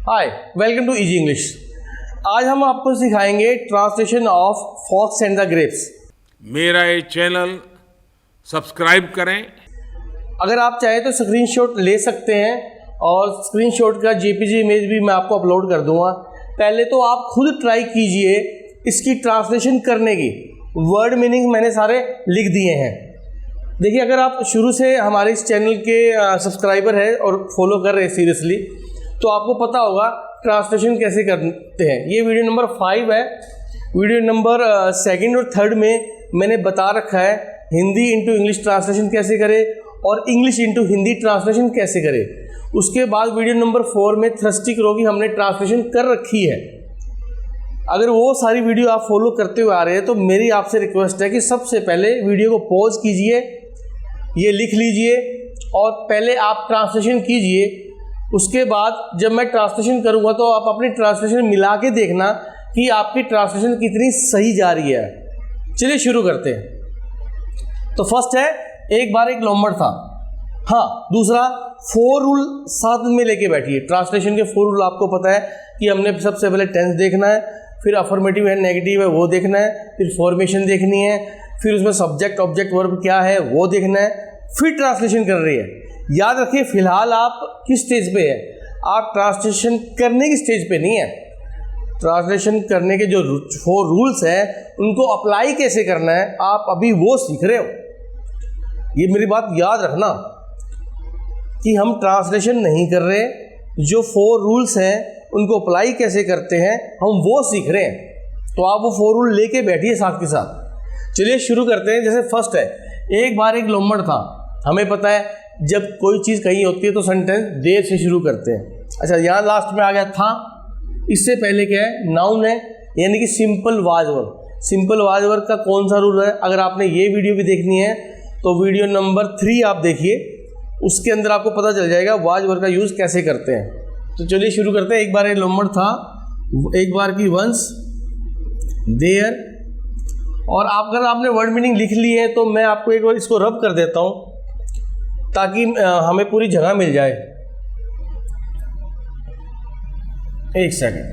Hi, welcome to easy English. आज हम आपको सिखाएंगे translation of fox and the grapes. मेरा ये चैनल सब्सक्राइब करें। अगर आप चाहें तो स्क्रीनशॉट ले सकते हैं और स्क्रीनशॉट का जेपीजी इमेज भी मैं आपको अपलोड कर दूंगा। पहले तो आप खुद ट्राई कीजिए इसकी ट्रांसलेशन करने की। वर्ड मीनिंग मैंने सारे लिख दिए हैं। देखिए, अगर आप शुरू से हमारे इस चैनल के सब्सक्राइबर हैं और फॉलो कर रहे हैं सीरियसली, तो आपको पता होगा ट्रांसलेशन कैसे करते हैं। ये वीडियो नंबर 5 है। वीडियो नंबर 2 और 3 में मैंने बता रखा है हिंदी इंटू इंग्लिश ट्रांसलेशन कैसे करें और इंग्लिश इंटू हिंदी ट्रांसलेशन कैसे करें। उसके बाद वीडियो नंबर 4 में थ्रस्टिक रो की हमने ट्रांसलेशन कर रखी है। अगर वो सारी वीडियो आप फॉलो करते हुए आ रहे हैं तो मेरी आपसे रिक्वेस्ट है कि सबसे पहले वीडियो को पॉज कीजिए, ये लिख लीजिए और पहले आप ट्रांसलेशन कीजिए। उसके बाद जब मैं ट्रांसलेशन करूंगा तो आप अपनी ट्रांसलेशन मिला के देखना कि आपकी ट्रांसलेशन कितनी सही जा रही है। चलिए शुरू करते हैं। तो फर्स्ट है, एक बार एक लोमड़ था। हाँ, दूसरा 4 रूल साथ में लेके बैठिए। ट्रांसलेशन के 4 रूल आपको पता है कि हमने सबसे पहले टेंस देखना है, फिर अफर्मेटिव है नेगेटिव है वो देखना है, फिर फॉर्मेशन देखनी है, फिर उसमें सब्जेक्ट ऑब्जेक्ट वर्ब क्या है वो देखना है, फिर ट्रांसलेशन कर रही है। याद रखिए, फिलहाल आप किस स्टेज पे है, आप ट्रांसलेशन करने की स्टेज पे नहीं है। ट्रांसलेशन करने के जो 4 रूल्स हैं उनको अप्लाई कैसे करना है आप अभी वो सीख रहे हो। ये मेरी बात याद रखना कि हम ट्रांसलेशन नहीं कर रहे, जो 4 रूल्स हैं उनको अप्लाई कैसे करते हैं हम वो सीख रहे हैं। तो आप वो 4 रूल लेके बैठिए साथ के साथ। चलिए शुरू करते हैं। जैसे फर्स्ट है, एक बार एक लोमड़ था। हमें पता है जब कोई चीज़ कहीं होती है तो सेंटेंस देर से शुरू करते हैं। अच्छा, यहाँ लास्ट में आ गया था। इससे पहले क्या है, नाउन है, यानी कि simple was verb. Simple was verb का कौन सा रूल है, अगर आपने ये वीडियो भी देखनी है तो वीडियो नंबर 3 आप देखिए, उसके अंदर आपको पता चल जाएगा वाज वर्ब का यूज़ कैसे करते हैं। तो चलिए शुरू करते हैं। एक बार एक लोमड़ था, एक बार की वंस, देयर। और अगर आपने वर्ड मीनिंग लिख ली है तो मैं आपको एक बार इसको रब कर देता हूँ ताकि हमें पूरी जगह मिल जाए। एक सेकंड।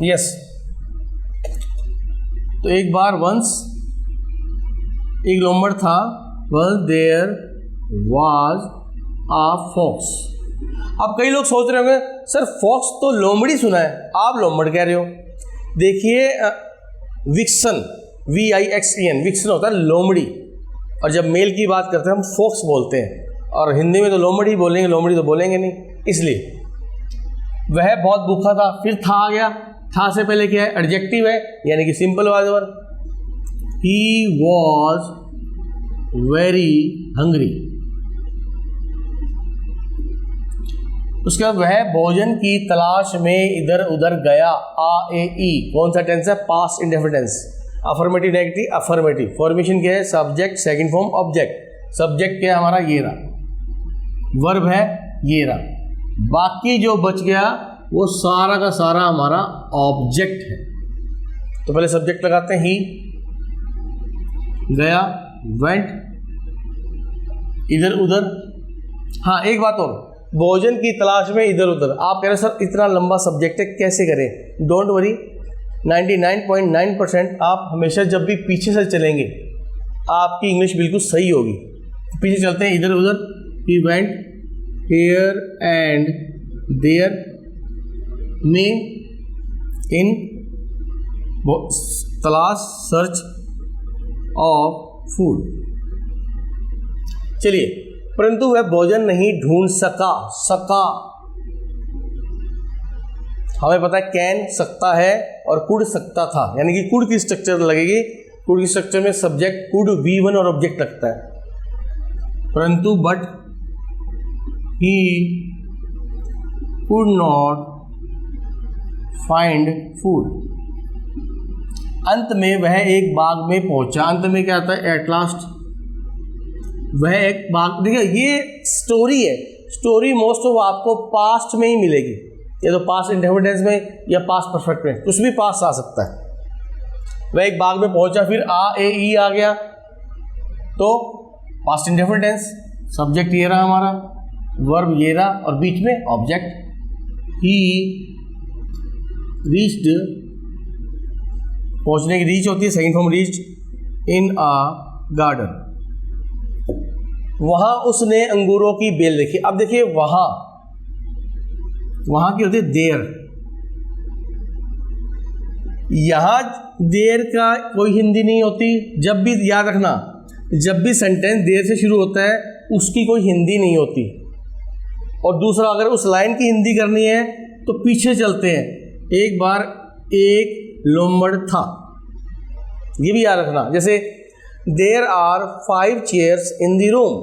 यस। तो एक बार वंस एक लोमड़ था, once there was a fox. अब कई लोग सोच रहे होंगे सर फॉक्स तो लोमड़ी सुना है, आप लोमड़ कह रहे हो। देखिए, विक्सन VIXEN विक्सन होता है लोमड़ी, और जब मेल की बात करते हैं हम फॉक्स बोलते हैं, और हिंदी में तो लोमड़ी बोलेंगे, लोमड़ी तो बोलेंगे नहीं। इसलिए वह बहुत भूखा था, फिर था आ गया। था से पहले क्या है, एडजेक्टिव है यानी कि simple was verb. He was very hungry. उसके बाद वह भोजन की तलाश में इधर उधर गया। AE कौन सा टेंस है, past indefinite tense. Affirmative negative affirmative. Formation क्या है, subject second form object. Subject क्या है हमारा, ये रहा। वर्ब है ये रहा। बाकी जो बच गया वो सारा का सारा हमारा ऑब्जेक्ट है। तो पहले सब्जेक्ट लगाते हैं, ही, गया, वेंट, इधर उधर। हाँ, एक बात और, भोजन की तलाश में इधर उधर। आप कह रहे सर इतना लंबा सब्जेक्ट है कैसे करें। डोंट वरी, 99.9% आप हमेशा जब भी पीछे से चलेंगे आपकी इंग्लिश बिल्कुल सही होगी। पीछे चलते हैं, इधर उधर। He went here and there, में, इन, तलाश, सर्च ऑफ फूड। चलिए, परंतु वह भोजन नहीं ढूंढ सका। हमें पता है कैन सकता है और कुड सकता था, यानी कि कुड की स्ट्रक्चर लगेगी। कुड की स्ट्रक्चर में सब्जेक्ट कुड V1 और ऑब्जेक्ट लगता है। परंतु but he could not find food. अंत में वह एक बाग में पहुंचा। अंत में क्या आता है, एट लास्ट। वह एक बाग, देखिए ये स्टोरी है। स्टोरी मोस्ट ऑफ आपको पास्ट में ही मिलेगी, या तो पास्ट इंडेफिनिट टेंस में या पास्ट परफेक्ट में, कुछ भी पास्ट आ सकता है। वह एक बाग में पहुंचा, फिर AE आ गया, तो पास्ट इंडेफिनिट टेंस। सब्जेक्ट ये रहा हमारा, वर्ब ये रहा और बीच में ऑब्जेक्ट। ही रीच्ड, पहुंचने की रीच होती है, second form reached in a garden. वहां उसने अंगूरों की बेल देखी। अब देखिए वहां की होती है देर। यहां देर का कोई हिंदी नहीं होती। जब भी याद रखना, जब भी सेंटेंस देर से शुरू होता है उसकी कोई हिंदी नहीं होती। और दूसरा, अगर उस लाइन की हिंदी करनी है तो पीछे चलते हैं। एक बार एक लोमड़ था, ये भी याद रखना। जैसे there are 5 chairs in the room,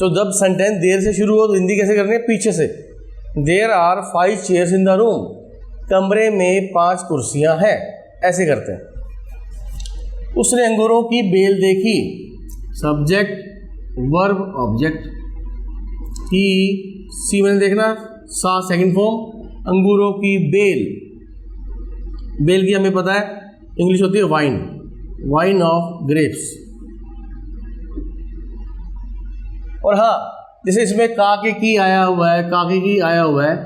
तो जब सेंटेंस देर से शुरू हो तो हिंदी कैसे करनी है? पीछे से। There are 5 chairs in the room, कमरे में 5 कुर्सियां हैं, ऐसे करते हैं। उसने अंगूरों की बेल देखी, सब्जेक्ट वर्ब ऑब्जेक्ट। ही सी में देखना, सा सेकंड फॉर्म, अंगूरों की बेल। बेल की हमें पता है इंग्लिश होती है वाइन, वाइन ऑफ ग्रेप्स। और हाँ, जैसे इसमें का के की आया हुआ है, का के की आया हुआ है,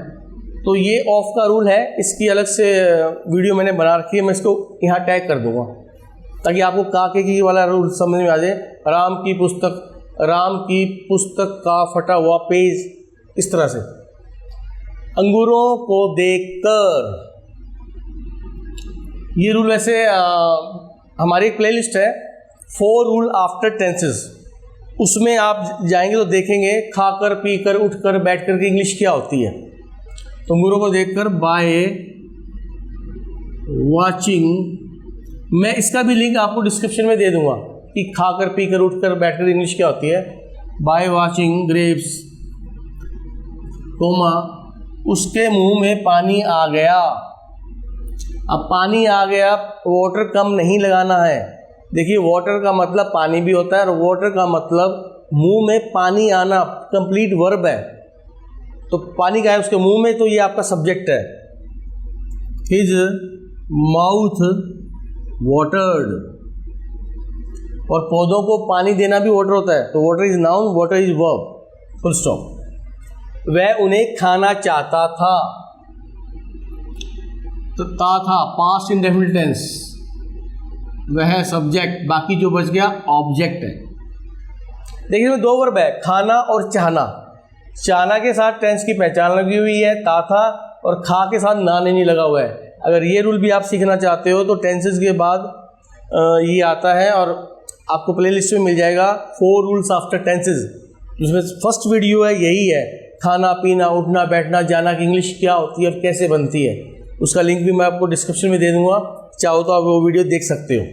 तो ये ऑफ का रूल है। इसकी अलग से वीडियो मैंने बना रखी है, मैं इसको यहाँ टैग कर दूंगा ताकि आपको का के की वाला रूल समझ में आ जाए। राम की पुस्तक का फटा हुआ पेज, इस तरह से। अंगूरों को देखकर, ये रूल वैसे हमारी एक प्लेलिस्ट है 4 रूल आफ्टर टेंसेस, उसमें आप जाएंगे तो देखेंगे खाकर, पीकर, उठकर, बैठकर की इंग्लिश क्या होती है। तो अंगूरों को देखकर, बाय वाचिंग, मैं इसका भी लिंक आपको डिस्क्रिप्शन में दे दूंगा कि खाकर, पीकर, उठकर, बैठकर इंग्लिश क्या होती है। बाय वाचिंग ग्रेप्स, कोमा, उसके मुंह में पानी आ गया। अब पानी आ गया, वाटर कम नहीं लगाना है। देखिए वाटर का मतलब पानी भी होता है और वाटर का मतलब मुंह में पानी आना, कंप्लीट वर्ब है। तो पानी का है उसके मुंह में, तो ये आपका सब्जेक्ट है। हिज माउथ वाटर्ड, और पौधों को पानी देना भी वाटर होता है, तो water is noun, water is verb, full stop. वह उन्हें खाना चाहता था, तो था पास्ट इंडेफिनिट टेंस, वह सब्जेक्ट, बाकी जो बच गया ऑब्जेक्ट है। देखिए इसमें 2 वर्ब है, खाना और चाहना। चाहना के साथ टेंस की पहचान लगी हुई है, था, और खा के साथ ना नहीं लगा हुआ है। अगर ये रूल भी आप सीखना चाहते हो तो टेंसेस के बाद ये आता है और आपको प्लेलिस्ट में मिल जाएगा 4 रूल्स आफ्टर टेंसेस, जिसमें फर्स्ट वीडियो है यही है, खाना, पीना, उठना, बैठना, जाना की इंग्लिश क्या होती है और कैसे बनती है। उसका लिंक भी मैं आपको डिस्क्रिप्शन में दे दूंगा, चाहो तो आप वो वीडियो देख सकते हो।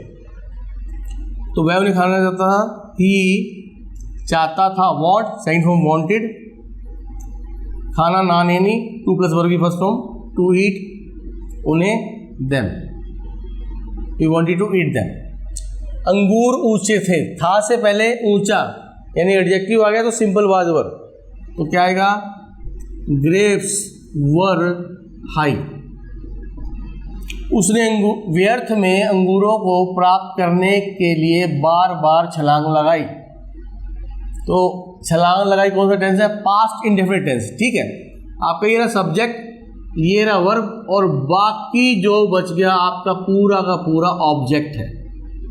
तो वह उन्हें खाना चाहता था, ही चाहता था, वॉन्ट सेकंड फॉर्म वांटेड, खाना ना नेनी 2 प्लस वर्ब की फर्स्ट फॉर्म, टू ईट, उन्हें, them, he wanted to eat them. अंगूर ऊंचे थे, था से पहले ऊंचा यानी एडजेक्टिव आ गया तो सिंपल वाज वर्ब, तो क्या आएगा? ग्रेप्स वर हाई। उसने व्यर्थ में अंगूरों को प्राप्त करने के लिए बार बार छलांग लगाई। तो छलांग लगाई कौन सा टेंस है? पास्ट इंडेफिनिट टेंस, ठीक है। आपका ये रहा सब्जेक्ट, ये रहा वर्ब, और बाकी जो बच गया आपका पूरा का पूरा ऑब्जेक्ट है।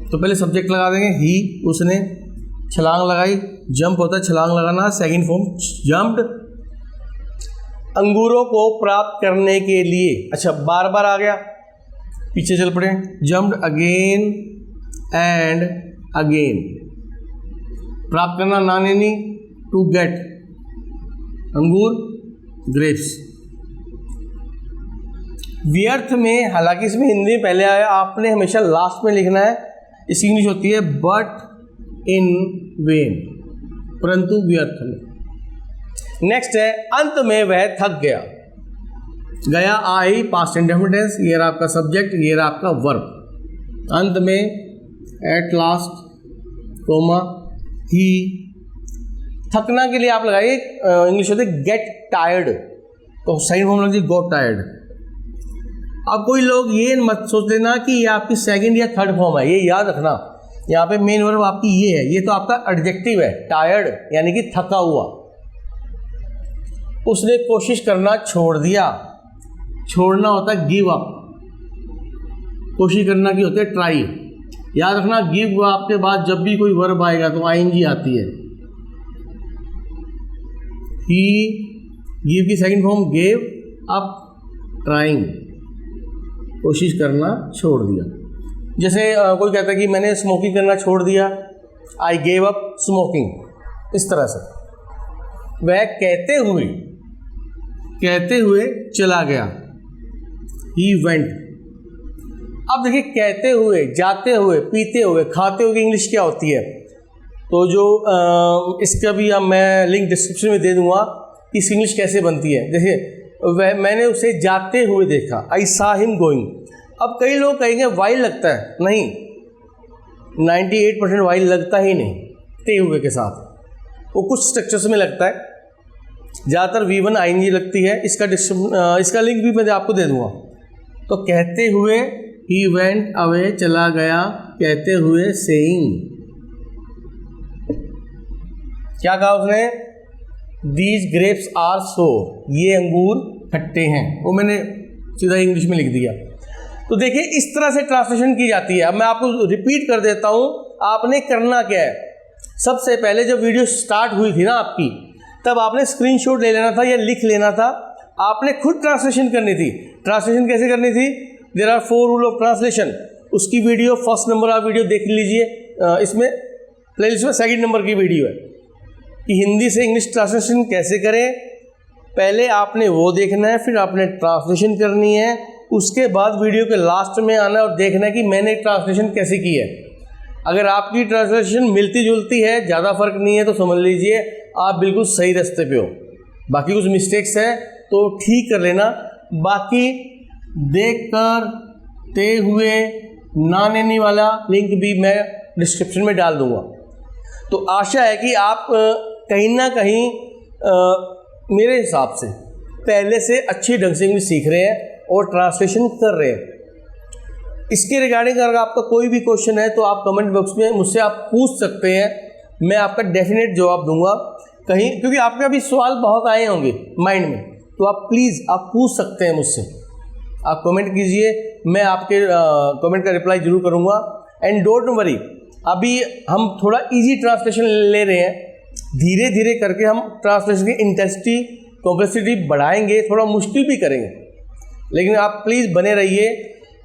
तो पहले सब्जेक्ट लगा देंगे, ही, उसने छलांग लगाई, जंप होता है छलांग लगाना, सेकंड फॉर्म जंप्ड। अंगूरों को प्राप्त करने के लिए, अच्छा बार बार आ गया, पीछे चल पड़े, जंप्ड अगेन एंड अगेन। प्राप्त करना नानेनी, टू गेट, अंगूर ग्रेप्स। व्यर्थ में, हालांकि इसमें हिंदी पहले आया, आपने हमेशा लास्ट में लिखना है। इसकी इंग्लिश होती है बट इन वेन, परंतु व्यर्थ में। नेक्स्ट है अंत में वह थक गया। गया आई पास्ट इंडेफिनिट टेंस, ये रहा आपका सब्जेक्ट, ये रहा आपका वर्ब। अंत में एट लास्ट, कोमा, ही। थकना के लिए आप लगाइए, इंग्लिश होती है गेट टायर्ड, तो सही फॉर्म लग जाए गॉट टायर्ड। अब कोई लोग ये मत सोच लेना कि ये आपकी सेकंड या थर्ड फॉर्म है, ये याद रखना। यहाँ पे मेन वर्ब आपकी ये है, ये तो आपका एडजेक्टिव है, टायर्ड यानी कि थका हुआ। उसने कोशिश करना छोड़ दिया। छोड़ना होता है गिव अप, कोशिश करना की होती है ट्राई। याद रखना गिव अप के बाद जब भी कोई वर्ब आएगा तो आईएनजी आती है। ही, गिव की second form gave up, trying, कोशिश करना छोड़ दिया। जैसे कोई कहता है कि मैंने स्मोकिंग करना छोड़ दिया, आई गेव अप स्मोकिंग, इस तरह से। वह कहते हुए चला गया, ही वेंट। अब देखिए कहते हुए, जाते हुए, पीते हुए, खाते हुए की इंग्लिश क्या होती है, तो जो इसका भी अब मैं लिंक डिस्क्रिप्शन में दे दूंगा कि इसकी इंग्लिश कैसे बनती है। देखिए मैंने उसे जाते हुए देखा, आई सा हिम गोइंग। अब कई लोग कहेंगे वाइल लगता है, नहीं, 98% वाइल लगता ही नहीं ते हुए के साथ, वो कुछ स्ट्रक्चर्स में लगता है। ज़्यादातर V1 आईएनजी लगती है। इसका लिंक भी मैं आपको दे दूंगा। तो कहते हुए, ही वेंट अवे, चला गया, कहते हुए सेइंग। क्या कहा उसने, दीज ग्रेप्स आर सो, ये अंगूर खट्टे हैं, वो मैंने सीधा इंग्लिश में लिख दिया। तो देखिए इस तरह से ट्रांसलेशन की जाती है। अब मैं आपको रिपीट कर देता हूँ, आपने करना क्या है। सबसे पहले जब वीडियो स्टार्ट हुई थी ना आपकी, तब आपने स्क्रीनशॉट ले लेना था या लिख लेना था, आपने खुद ट्रांसलेशन करनी थी। ट्रांसलेशन कैसे करनी थी, there are 4 rule of translation. उसकी वीडियो फर्स्ट नंबर आप वीडियो देख लीजिए, इसमें प्लेलिस्ट में सेकंड नंबर की वीडियो है कि हिंदी से इंग्लिश ट्रांसलेशन कैसे करें। पहले आपने वो देखना है, फिर आपने ट्रांसलेशन करनी है, उसके बाद वीडियो के लास्ट में आना और देखना है कि मैंने ट्रांसलेशन कैसे की है। अगर आपकी ट्रांसलेशन मिलती जुलती है, ज़्यादा फर्क नहीं है, तो समझ लीजिए आप बिल्कुल सही रास्ते पे हो। बाकी कुछ मिस्टेक्स है तो ठीक कर लेना। बाकी देख कर, ते हुए, ना लेने वाला लिंक भी मैं डिस्क्रिप्शन में डाल दूंगा। तो आशा है कि आप कहीं ना कहीं मेरे हिसाब से पहले से अच्छी ढंग से इंग्लिश सीख रहे हैं और ट्रांसलेशन कर रहे हैं। इसके रिगार्डिंग अगर आपका कोई भी क्वेश्चन है तो आप कमेंट बॉक्स में मुझसे आप पूछ सकते हैं, मैं आपका डेफिनेट जवाब दूंगा। कहीं क्योंकि आपके अभी सवाल बहुत आए होंगे माइंड में, तो आप प्लीज़ आप पूछ सकते हैं मुझसे, आप कमेंट कीजिए, मैं आपके कमेंट का रिप्लाई जरूर करूंगा। एंड डोंट वरी, अभी हम थोड़ा इजी ट्रांसलेशन ले रहे हैं, धीरे धीरे करके हम ट्रांसलेशन की इंटेंसिटी, कॉम्प्लेक्सिटी बढ़ाएंगे, थोड़ा मुश्किल भी करेंगे। लेकिन आप प्लीज़ बने रहिए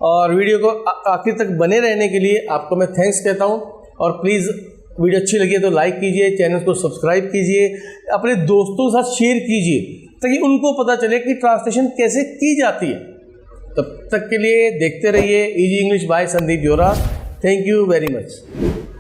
और वीडियो को आखिर तक बने रहने के लिए आपको मैं थैंक्स कहता हूं। और प्लीज़ वीडियो अच्छी लगी तो लाइक कीजिए, चैनल को सब्सक्राइब कीजिए, अपने दोस्तों के साथ शेयर कीजिए ताकि उनको पता चले कि ट्रांसलेशन कैसे की जाती है। तब तक के लिए देखते रहिए इजी इंग्लिश बाय संदीप जोरा। Thank you very much.